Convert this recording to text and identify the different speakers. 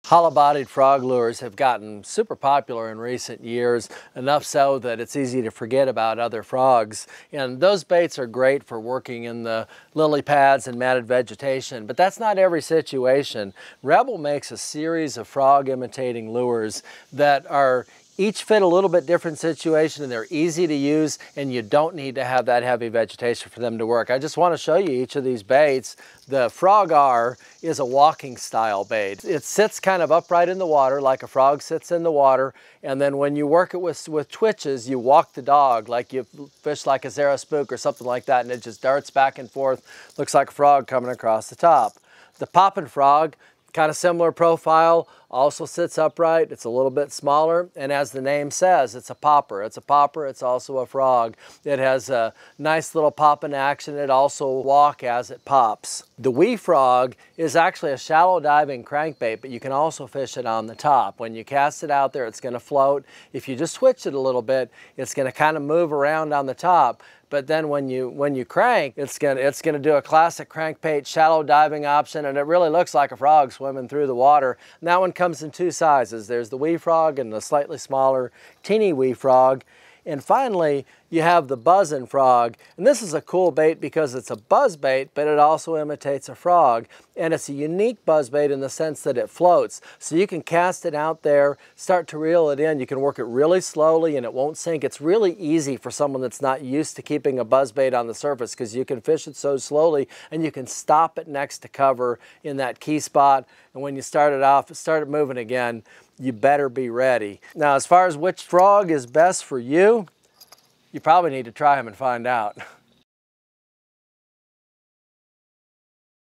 Speaker 1: Hollow-bodied frog lures have gotten super popular in recent years, enough so that it's easy to forget about other frogs. And those baits are great for working in the lily pads and matted vegetation, but that's not every situation. Rebel makes a series of frog imitating lures that are each fit a little bit different situation, and they're easy to use, and you don't need to have that heavy vegetation for them to work. I just want to show you each of these baits. The Frog R is a walking style bait. It sits kind of upright in the water like a frog sits in the water, and then when you work it with twitches, you walk the dog like you fish like a Zara spook or something like that, and it just darts back and forth. Looks like a frog coming across the top. The Poppin' Frog, kind of similar profile, also sits upright. It's a little bit smaller, and as the name says, it's a popper. It's a popper, it's also a frog. It has a nice little popping action. It also walks as it pops. The Wee Frog is actually a shallow diving crankbait, but you can also fish it on the top. When you cast it out there, it's going to float. If you just switch it a little bit, it's going to kind of move around on the top. But then when you crank, it's gonna do a classic crankbait shallow diving option, and it really looks like a frog swimming through the water. And that one comes in two sizes. There's the Wee Frog and the slightly smaller teeny Wee Frog. And finally, you have the Buzzin' Frog. And this is a cool bait because it's a buzz bait, but it also imitates a frog. And it's a unique buzz bait in the sense that it floats. So you can cast it out there, start to reel it in. You can work it really slowly and it won't sink. It's really easy for someone that's not used to keeping a buzz bait on the surface because you can fish it so slowly and you can stop it next to cover in that key spot. And when you start it moving again, you better be ready. Now, as far as which frog is best for you, you probably need to try them and find out.